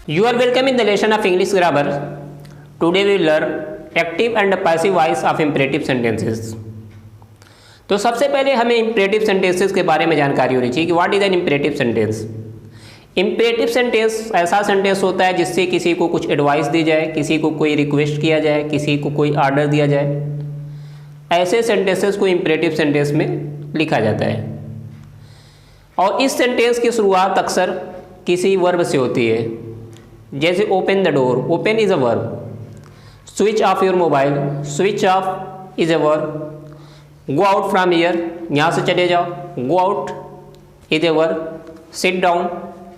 You are welcome in the lesson of English grammar. Today we will learn active and passive voice of imperative sentences. तो सबसे पहले हमें imperative sentences के बारे में जानकारी होनी चाहिए कि what is an imperative sentence. Imperative sentence ऐसा सेंटेंस होता है जिससे किसी को कुछ एडवाइस दी जाए, किसी को कोई रिक्वेस्ट किया जाए, किसी को कोई आर्डर दिया जाए। ऐसे सेंटेंसेस को इम्परेटिव सेंटेंस में लिखा जाता है और इस सेंटेंस की शुरुआत अक्सर किसी वर्ब से होती है, जैसे open the door, open is a verb. Switch off your mobile, switch off is a verb. Go out from here, यहाँ से चले जाओ, go out is a verb. Sit down,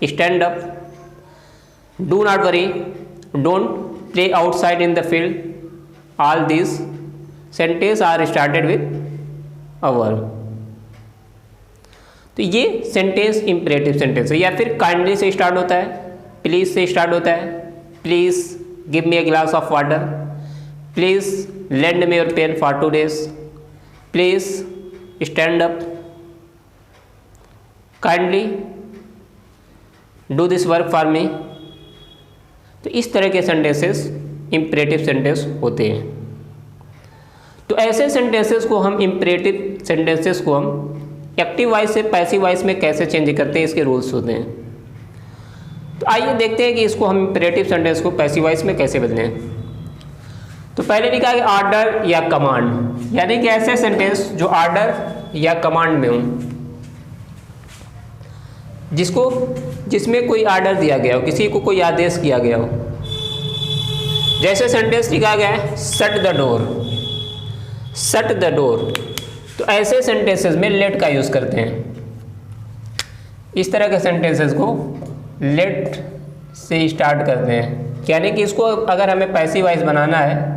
stand up. Do not worry, don't play outside in the field. All this sentence are started with a verb. तो ये sentence imperative sentence है। या फिर kindly से स्टार्ट होता है, please से start होता है। Please give me a glass of water, please lend me your pen for 2 days, please stand up, kindly do this work for me. तो इस तरह के सेंटेंसेस इम्परेटिव सेंटेंस होते हैं। तो ऐसे सेंटेंसेस को हम इम्परेटिव सेंटेंसेस को हम एक्टिव वॉइस से पैसिव वॉइस में कैसे चेंज करते हैं, इसके रूल्स होते हैं। तो आइए देखते हैं कि इसको हम इम्परेटिव सेंटेंस को पैसिव वॉइस में कैसे बदलें। तो पहले लिखा है ऑर्डर या कमांड, यानी कि ऐसे सेंटेंस जो ऑर्डर या कमांड में हों, जिसमें कोई ऑर्डर दिया गया हो, किसी को कोई आदेश किया गया हो। जैसे सेंटेंस लिखा गया है shut the door, shut the door. तो ऐसे सेंटेंसेस में लेट का यूज़ करते हैं। इस तरह के सेंटेंसेस को लेट से स्टार्ट करते हैं, यानी कि इसको अगर हमें पैसिव वॉइस बनाना है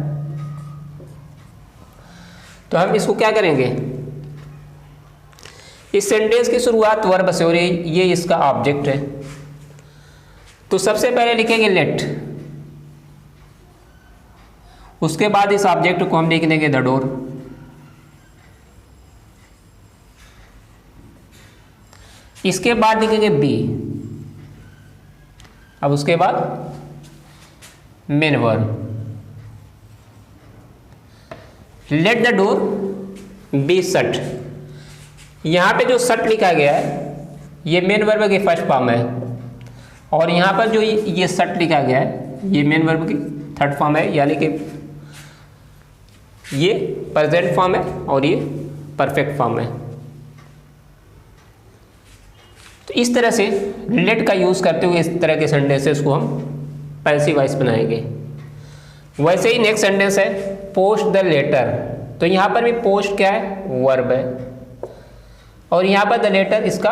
तो हम इसको क्या करेंगे, इस सेंटेंस की शुरुआत वर्ब से हो रही है, ये इसका ऑब्जेक्ट है। तो सबसे पहले लिखेंगे लेट, उसके बाद इस ऑब्जेक्ट को हम लिख देंगे द डोर। इसके बाद लिखेंगे बी, अब उसके बाद main verb. Let the door be shut. यहाँ पे जो शट लिखा गया है ये मेन वर्ब की फर्स्ट फॉर्म है, और यहाँ पर जो ये शट लिखा गया है ये मेन वर्ब की थर्ड फॉर्म है, यानी कि ये प्रेजेंट फॉर्म है और ये परफेक्ट फॉर्म है। तो इस तरह से लेट का यूज़ करते हुए इस तरह के सेंटेंसेस को हम पैसिव वॉइस बनाएंगे। वैसे ही नेक्स्ट सेंटेंस है पोस्ट द लेटर। तो यहाँ पर भी पोस्ट क्या है, वर्ब है, और यहाँ पर द लेटर इसका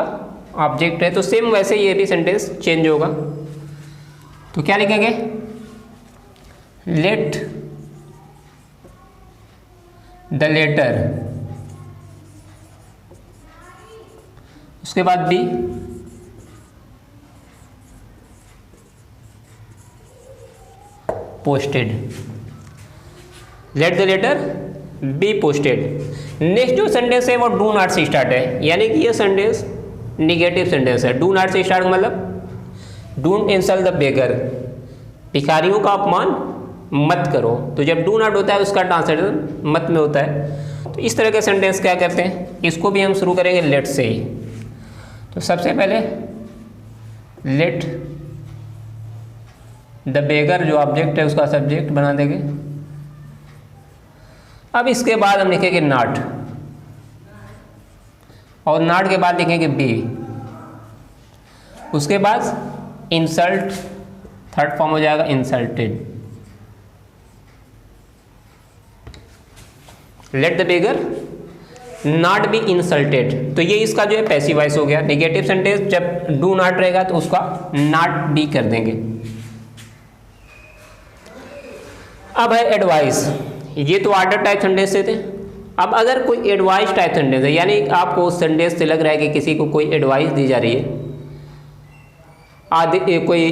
ऑब्जेक्ट है। तो सेम वैसे ये भी सेंटेंस चेंज होगा। तो क्या लिखेंगे, लेट द लेटर, उसके बाद be posted. Let the letter be posted. Next जो सेंटेंस है वो डू नॉट से स्टार्ट है, यानी कि ये सेंटेंस निगेटिव सेंटेंस है। डू नॉट से स्टार्ट मतलब डोंट इंसल्ट द बेगर, भिखारियों का अपमान मत करो। तो जब डू नॉट होता है उसका ट्रांसलेशन मत में होता है। तो इस तरह के सेंटेंस क्या करते हैं, इसको भी हम शुरू करेंगे लेट से ही। तो सबसे पहले लेट द बेगर जो ऑब्जेक्ट है उसका सब्जेक्ट बना देंगे। अब इसके बाद हम लिखेंगे नॉट, और नॉट के बाद लिखेंगे बी, उसके बाद इंसल्ट, थर्ड फॉर्म हो जाएगा insulted. Let the beggar not be insulted. तो ये इसका जो है पैसिव वॉइस हो गया। नेगेटिव सेंटेंस जब डू नॉट रहेगा तो उसका नॉट बी कर देंगे। अब है एडवाइस। ये तो ऑर्डर टाइप सेंटेंस से थे। अब अगर कोई एडवाइस टाइप सेंटेंस है, यानी आपको उस सेंटेंस से लग रहा है कि किसी को कोई एडवाइस दी जा रही है, आदि कोई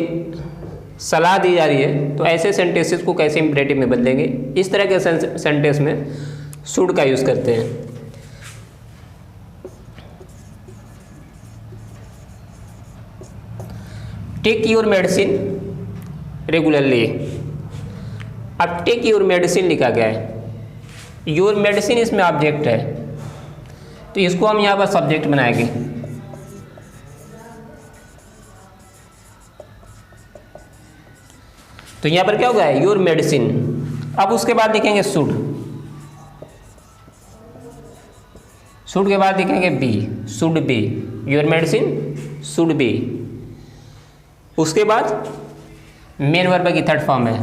सलाह दी जा रही है, तो ऐसे सेंटेंसेस को कैसे इम्परेटिव में बदलेंगे। इस तरह के सेंटेंस में शुड का यूज़ करते हैं। Take your medicine regularly. अब टेक योर मेडिसिन लिखा गया है, योर मेडिसिन इसमें ऑब्जेक्ट है, तो इसको हम यहाँ पर सब्जेक्ट बनाएंगे। तो यहाँ पर क्या होगा, योर मेडिसिन। अब उसके बाद लिखेंगे शुड, शुड के बाद लिखेंगे be, should be, your medicine should be. उसके बाद मेन वर्ब की थर्ड फॉर्म है,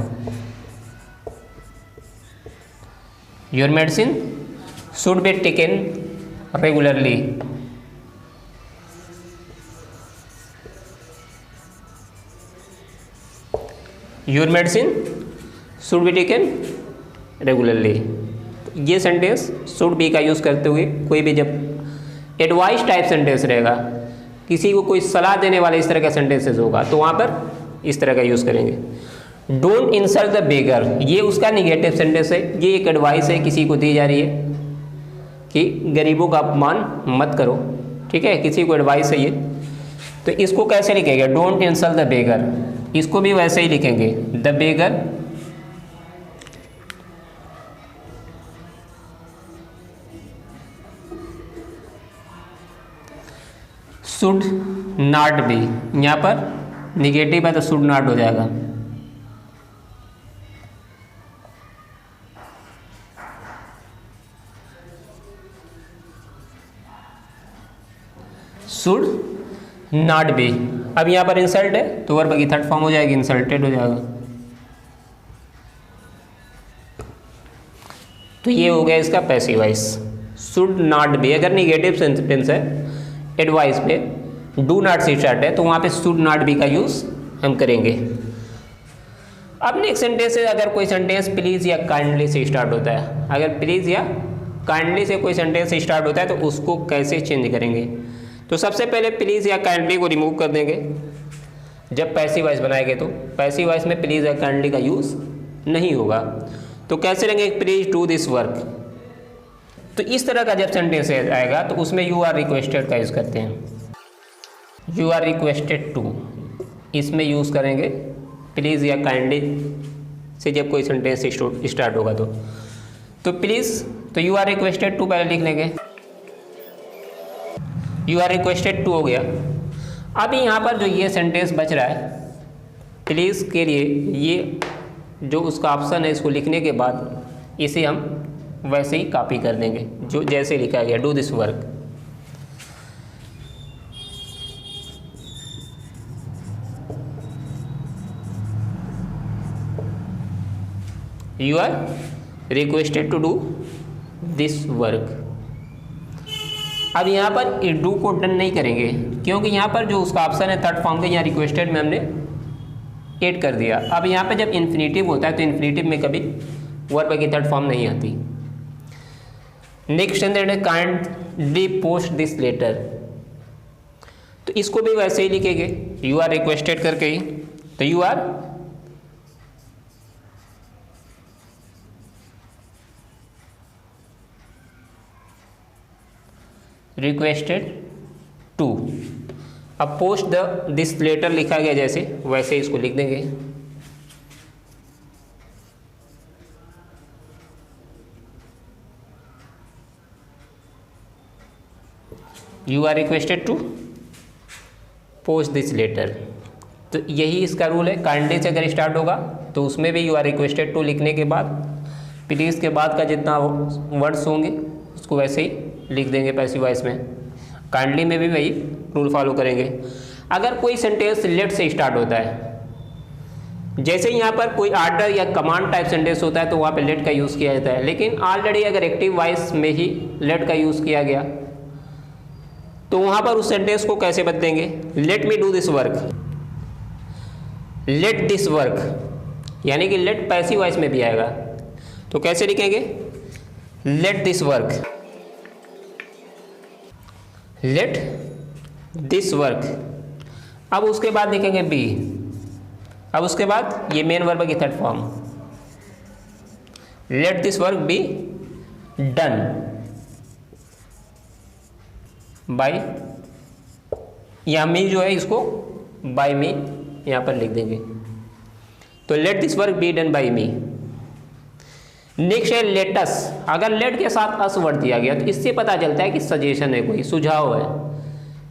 your medicine should be taken regularly. Your medicine should be taken regularly. ये सेंटेंस शुड बी का यूज़ करते हुए कोई भी जब एडवाइस टाइप सेंटेंस रहेगा, किसी को कोई सलाह देने वाला इस तरह का सेंटेंसेस होगा, तो वहाँ पर इस तरह का यूज़ करेंगे। डोंट इंसल्ट द बेगर, ये उसका निगेटिव सेंटेंस है, ये एक एडवाइस है किसी को दी जा रही है कि गरीबों का अपमान मत करो, ठीक है, किसी को एडवाइस है ये। तो इसको कैसे लिखेंगे, डोंट इंसल्ट द बेगर, इसको भी वैसे ही लिखेंगे, the beggar should not B, यहाँ पर निगेटिव है तो शुड नॉट हो जाएगा। शुड नॉट बी, अब यहाँ पर इंसल्ट है तो वर्ब की थर्ड फॉर्म हो जाएगी, इंसल्टेड हो जाएगा। तो ये हो गया इसका passive voice, should not B. अगर निगेटिव सेंटेंस है एडवाइस पे डू नॉट से स्टार्ट है तो वहाँ पे शुड नॉट बी का यूज़ हम करेंगे। अब नेक्स्ट सेंटेंस है, अगर कोई सेंटेंस प्लीज़ या काइंडली से स्टार्ट होता है, अगर प्लीज़ या काइंडली से कोई सेंटेंस स्टार्ट होता है तो उसको कैसे चेंज करेंगे। तो सबसे पहले प्लीज़ या काइंडली को रिमूव कर देंगे जब पैसिव वॉइस बनाएंगे, तो पैसिव वॉइस में प्लीज़ या काइंडली का यूज़ नहीं होगा। तो कैसे लेंगे, प्लीज़ डू दिस वर्क। तो इस तरह का जब सेंटेंस आएगा तो उसमें यू आर रिक्वेस्टेड का यूज़ करते हैं, यू आर रिक्वेस्टेड टू, इसमें यूज़ करेंगे प्लीज़ या काइंडली से जब कोई सेंटेंस स्टार्ट होगा तो प्लीज़, तो यू आर रिक्वेस्टेड टू पहले लिख लेंगे, यू आर रिक्वेस्टेड टू हो गया। अब यहाँ पर जो ये सेंटेंस बच रहा है प्लीज़ के लिए, ये जो उसका ऑप्शन है इसको लिखने के बाद इसे हम वैसे ही कॉपी कर देंगे जो जैसे लिखा गया, do this work. You are requested to do this work. अब यहाँ पर डू को डन नहीं करेंगे क्योंकि यहाँ पर जो उसका ऑप्शन है थर्ड फॉर्म के, यहाँ रिक्वेस्टेड में हमने ऐड कर दिया। अब यहाँ पे जब इन्फिनेटिव होता है तो इन्फिनेटिव में कभी वर्ब की थर्ड फॉर्म नहीं आती। नेक्स्ट है काइंडली पोस्ट दिस लेटर, तो इसको भी वैसे ही लिखेंगे, यू आर रिक्वेस्टेड करके ही, तो यू आर रिक्वेस्टेड टू। अब पोस्ट द दिस लेटर लिखा गया जैसे वैसे इसको लिख देंगे। You are requested to post this letter. तो यही इसका रूल है, काइंडली से अगर स्टार्ट होगा तो उसमें भी यू आर रिक्वेस्टेड टू लिखने के बाद प्लीज़ के बाद का जितना वर्ड्स होंगे उसको वैसे ही लिख देंगे पैसिव वॉइस में। काइंडली में भी वही रूल फॉलो करेंगे। अगर कोई सेंटेंस लेट से स्टार्ट होता है, जैसे यहाँ पर कोई आर्डर या कमांड टाइप सेंटेंस होता है तो वहाँ पे लेट का यूज़ किया जाता है, लेकिन ऑलरेडी अगर एक्टिव वॉइस में ही लेट का यूज़ किया गया तो वहाँ पर उस सेंटेंस को कैसे बदलेंगे, let me do this work, let this work, यानी कि लेट पैसिव वॉइस में भी आएगा। तो कैसे लिखेंगे, let this work, let this work. अब उसके बाद लिखेंगे बी, अब उसके बाद ये मेन वर्ब की third form, let this work be done by, या मी जो है इसको बाय मी यहाँ पर लिख देंगे। तो let this work be done by me. Next है लेटस। अगर लेट के साथ अस वर्ड दिया गया तो इससे पता चलता है कि सजेशन है, कोई सुझाव है,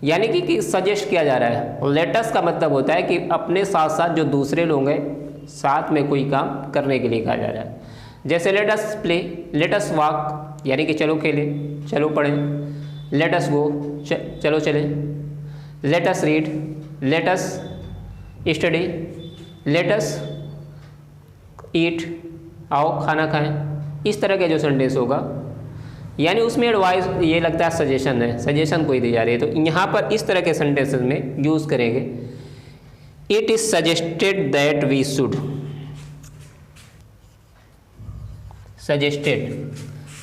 यानी कि सजेस्ट किया जा रहा है। लेटस का मतलब होता है कि अपने साथ साथ जो दूसरे लोग हैं साथ में कोई काम करने के लिए कहा जा रहा है। जैसे लेटस प्ले, लेटस वॉक, यानी कि चलो खेलें, चलो पढ़ें। लेटस गो, चलो चलें। Let's read, let's study, let's eat, आओ खाना खाएं। इस तरह के जो सेंटेंस होगा, यानी उसमें एडवाइस ये लगता है सजेशन है, सजेशन कोई दी जा रही है, तो यहाँ पर इस तरह के सेंटेंसेस में यूज़ करेंगे it is suggested that we should. Suggested,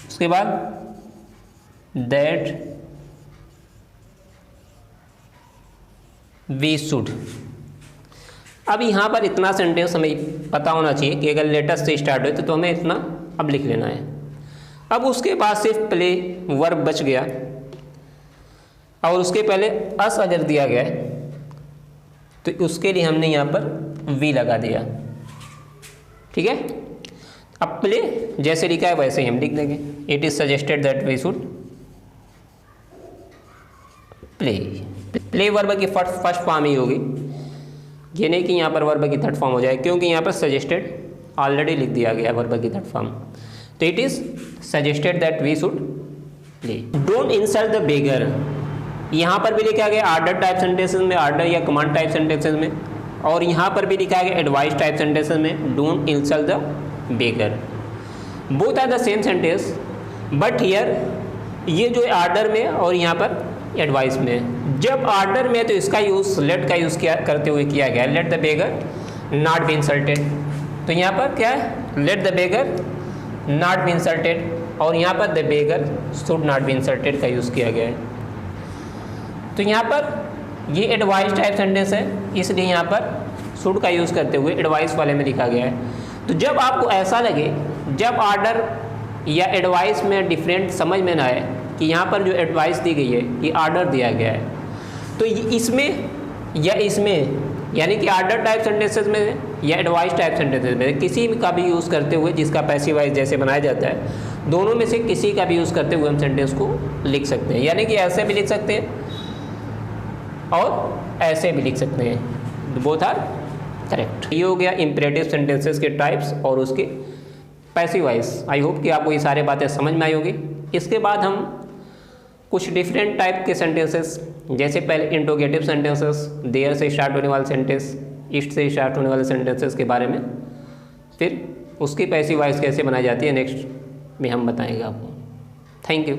उसके बाद दैट वी शुड। अब यहाँ पर इतना सेंटेंस हमें पता होना चाहिए कि अगर लेटेस्ट से स्टार्ट हो तो हमें इतना अब लिख लेना है। अब उसके बाद सिर्फ प्ले वर्ब बच गया और उसके पहले अस अगर दिया गया है तो उसके लिए हमने यहाँ पर वी लगा दिया। ठीक है, अब प्ले जैसे लिखा है वैसे ही हम लिख देंगे, it is suggested that we should play. Play verb की फर्स्ट फॉर्म ही होगी, ये नहीं कि यहाँ पर वर्ब की थर्ड फॉर्म हो जाए, क्योंकि यहाँ पर सजेस्टेड ऑलरेडी लिख दिया गया है वर्ब की थर्ड फॉर्म। तो it is suggested that we should play. Don't insult the beggar, यहाँ पर भी लिखा गया आर्डर टाइप सेंटेंसेस में, आर्डर या कमांड टाइप सेंटेंसेस में, और यहाँ पर भी लिखा गया एडवाइस टाइप सेंटेंसेस में don't insult the beggar. Both are the same sentence but here ये जो आर्डर में और यहाँ पर एडवाइस में। जब आर्डर में तो इसका यूज़ लेट का यूज़ करते हुए किया गया, let the beggar not be insulted. तो यहाँ पर क्या है, let the beggar not be insulted, और यहाँ पर the beggar should not be insulted का यूज़ किया गया है। तो यहाँ पर ये एडवाइस टाइप सेंटेंस है, इसलिए यहाँ पर शुड का यूज़ करते हुए एडवाइस वाले में लिखा गया है। तो जब आपको ऐसा लगे, जब आर्डर या एडवाइस में डिफरेंट समझ में ना आए कि यहाँ पर जो एडवाइस दी गई है ये आर्डर दिया गया है, तो इसमें या इसमें, यानी कि आर्डर टाइप सेंटेंसेस में या एडवाइस टाइप सेंटेंसेस में किसी का भी यूज़ करते हुए, जिसका पैसिव वॉइस जैसे बनाया जाता है, दोनों में से किसी का भी यूज़ करते हुए हम सेंटेंस को लिख सकते हैं। यानी कि ऐसे भी लिख सकते हैं और ऐसे भी लिख सकते हैं, बोथ आर करेक्ट। ये हो गया इंपेरेटिव सेंटेंसेस के टाइप्स और उसके पैसिव वॉइस। आई होप कि आपको ये सारी बातें समझ में आई होगी। इसके बाद हम कुछ डिफरेंट टाइप के सेंटेंसेस, जैसे पहले इंट्रोगेटिव सेंटेंसेस, देयर से स्टार्ट होने वाले सेंटेंस, ईस्ट से स्टार्ट होने वाले सेंटेंसेस के बारे में, फिर उसकी पैसिव वॉइस कैसे बनाई जाती है नेक्स्ट में हम बताएंगे आपको। Thank you.